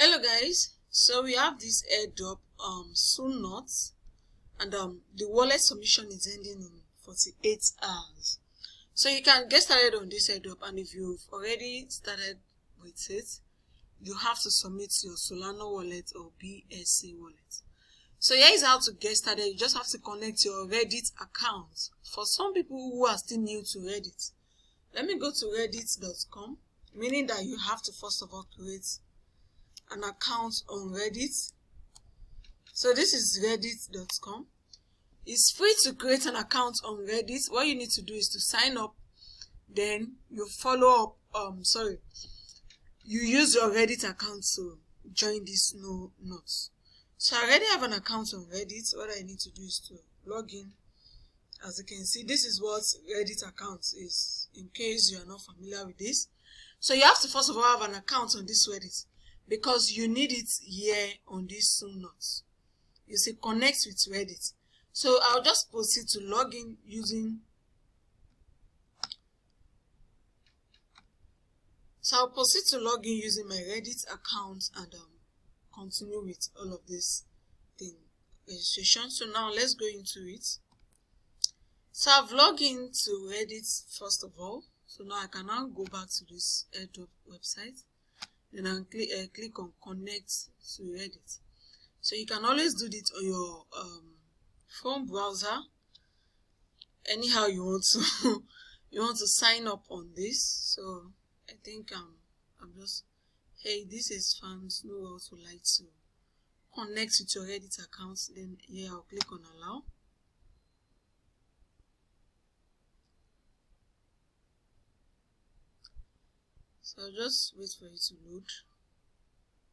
Hello guys, so we have this airdrop SNOOT, and the wallet submission is ending in 48 hours. So you can get started on this airdrop, and if you've already started with it, you have to submit your Solana wallet or BSC wallet. So here is how to get started. You just have to connect your Reddit account. For some people who are still new to Reddit, let me go to reddit.com, meaning that you have to first of all create an account on Reddit. So this is reddit.com. It's free to create an account on Reddit. What you need to do is to sign up, then you follow up, you use your Reddit account to join this SNOOT. So I already have an account on Reddit. What I need to do is to log in. As you can see, this is what Reddit account is, in case you are not familiar with this. So you have to first of all have an account on this Reddit, because you need it here on this SNOOT. You see, connect with Reddit. So I'll just proceed to log in using. So I'll proceed to log in using my Reddit account and continue with all of this registration. So now let's go into it. So I've logged into Reddit first of all. So now I can now go back to this airdrop website. Then I'll click on connect to Reddit. So you can always do this on your phone browser. Anyhow you want to you want to sign up on this. So I think I'm just, hey, this is fun. Snoonaut would like to connect with your Reddit account. Then here I'll click on allow. So I'll just wait for it to load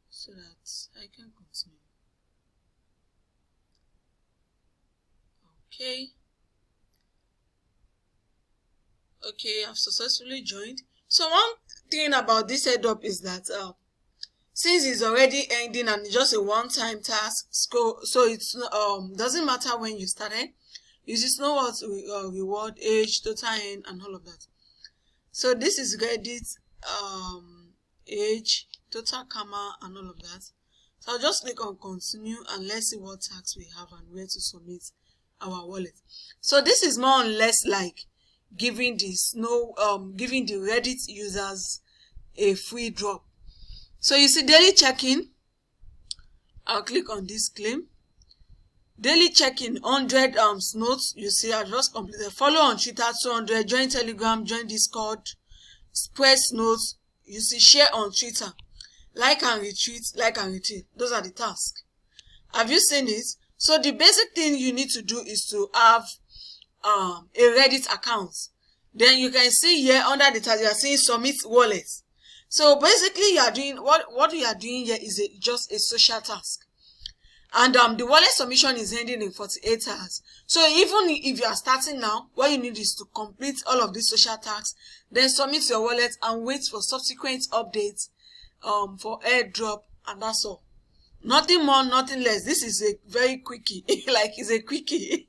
so that I can continue. Okay, I've successfully joined. So one thing about this airdrop is that since it's already ending and it's just a one-time task, so it's doesn't matter when you started. You just know what reward, age, total earn, and all of that. So this is Reddit, age, total karma, and all of that. So I'll just click on continue and let's see what tax we have and where to submit our wallet. So this is more or less like giving the Reddit users a free drop. So you see daily check-in. I'll click on this claim. Daily check-in 100 SNOOT. You see I just completed. Follow on Twitter 200. Join Telegram. Join Discord. Spread SNOOT. You see share on Twitter. Like and retweet. Like and retweet. Those are the tasks. Have you seen it? So the basic thing you need to do is to have a Reddit account. Then you can see here under the tab you are seeing submit wallet. So basically you are doing what you are doing here is just a social task. And the wallet submission is ending in 48 hours. So even if you are starting now, what you need is to complete all of these social tasks, then submit your wallet and wait for subsequent updates for airdrop, and that's all. Nothing more, nothing less. This is a very quickie. Like it's a quickie.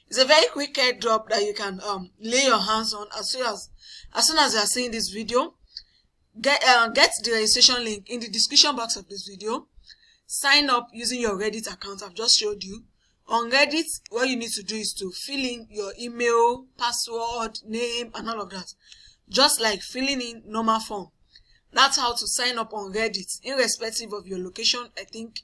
It's a very quick airdrop that you can lay your hands on as soon as you are seeing this video. Get the registration link in the description box of this video. Sign up using your Reddit account I've just showed you. On Reddit, what you need to do is to fill in your email, password, name, and all of that. Just like filling in normal form. That's how to sign up on Reddit, irrespective of your location. I think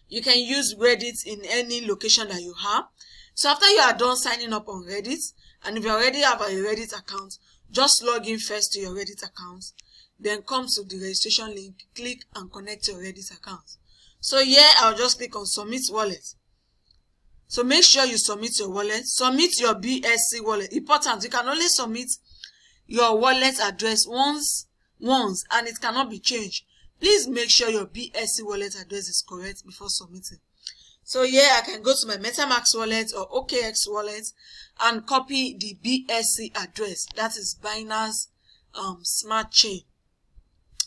you can use Reddit in any location that you have. So after you are done signing up on Reddit, and if you already have a Reddit account, just log in first to your Reddit account, then come to the registration link, click and connect your Reddit account. So here I'll just click on submit wallet. So make sure you submit your wallet, submit your BSC wallet. Important, you can only submit your wallet address once and it cannot be changed. Please make sure your BSC wallet address is correct before submitting. So here I can go to my MetaMask wallet or OKX wallet and copy the BSC address. That is Binance Smart Chain.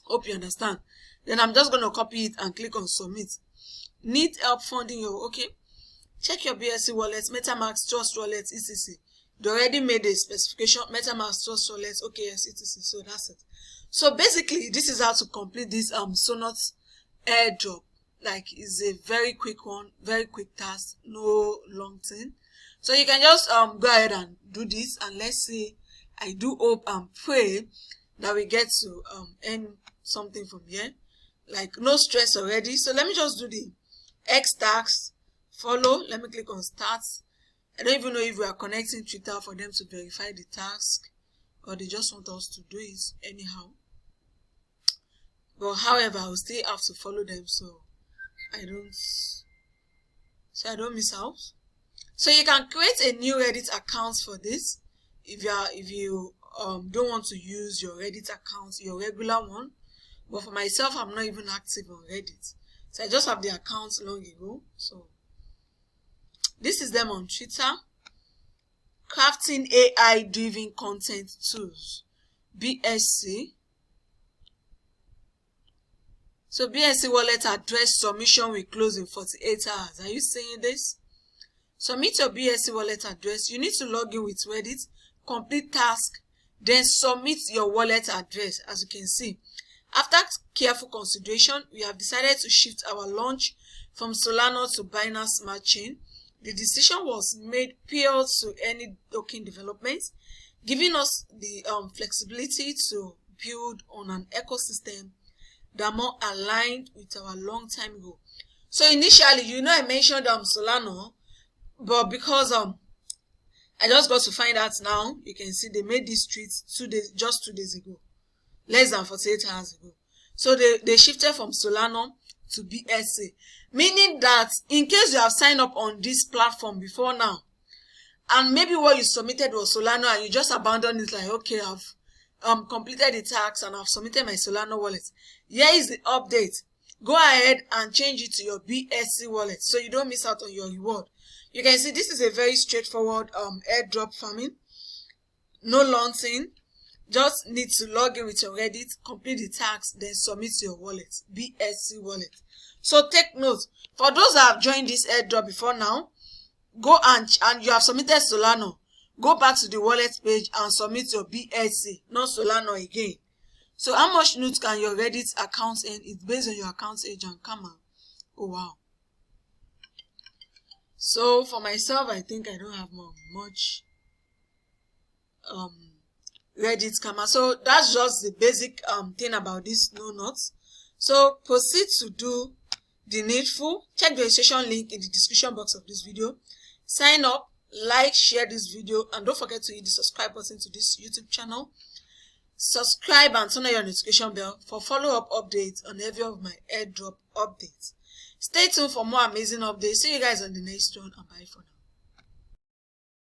Hope you understand. Then I'm just going to copy it and click on submit. Need help funding your check your BSC wallet, MetaMask Trust wallet, etc. They already made a specification, MetaMask Trust wallet, OKX, etc. So that's it. So basically this is how to complete this SNOOT airdrop. Like, it's a very quick one, very quick task, no long thing. So you can just go ahead and do this, and let's say I do hope and pray that we get to earn something from here. Like, no stress already. So let me just do the X task, follow. Let me click on start. I don't even know if we are connecting Twitter for them to verify the task, or they just want us to do it anyhow. But however, I will still have to follow them so I don't miss out. So you can create a new Reddit account for this if you don't want to use your Reddit account, your regular one. But for myself, I'm not even active on Reddit, so I just have the account long ago. So this is them on Twitter. Crafting AI-driven content tools, BSC. So BSC wallet address submission will close in 48 hours. Are you seeing this? Submit your BSC wallet address. You need to log in with Reddit, complete task, then submit your wallet address. As you can see, after careful consideration, we have decided to shift our launch from Solana to Binance Smart Chain. The decision was made prior to any token development, giving us the flexibility to build on an ecosystem that are more aligned with our long-time goal. So initially, I mentioned Solana, but because I just got to find out now, you can see they made this tweet just 2 days ago, less than 48 hours ago. So they shifted from Solana to BSC, meaning that in case you have signed up on this platform before now, and maybe what you submitted was Solana and you just abandoned it, like, okay, I've completed the task and I've submitted my Solana wallet. Here is the update. Go ahead and change it to your BSC wallet so you don't miss out on your reward. You can see this is a very straightforward airdrop farming. No long thing. Just need to log in with your Reddit, complete the task, then submit your wallet, BSC wallet. So take note, for those that have joined this airdrop before now, go and you have submitted Solana, go back to the wallet page and submit your BSC, not Solana again. So how much NOOT can your Reddit account earn? It's based on your account age and comma. Oh wow. So for myself, I think I don't have much Reddit comma. So that's just the basic thing about this Snoonaut. So proceed to do the needful. Check the registration link in the description box of this video. Sign up, like, share this video, and don't forget to hit the subscribe button to this YouTube channel. Subscribe and turn on your notification bell for follow-up updates on every of my airdrop updates. Stay tuned for more amazing updates. See you guys on the next one, and bye for now.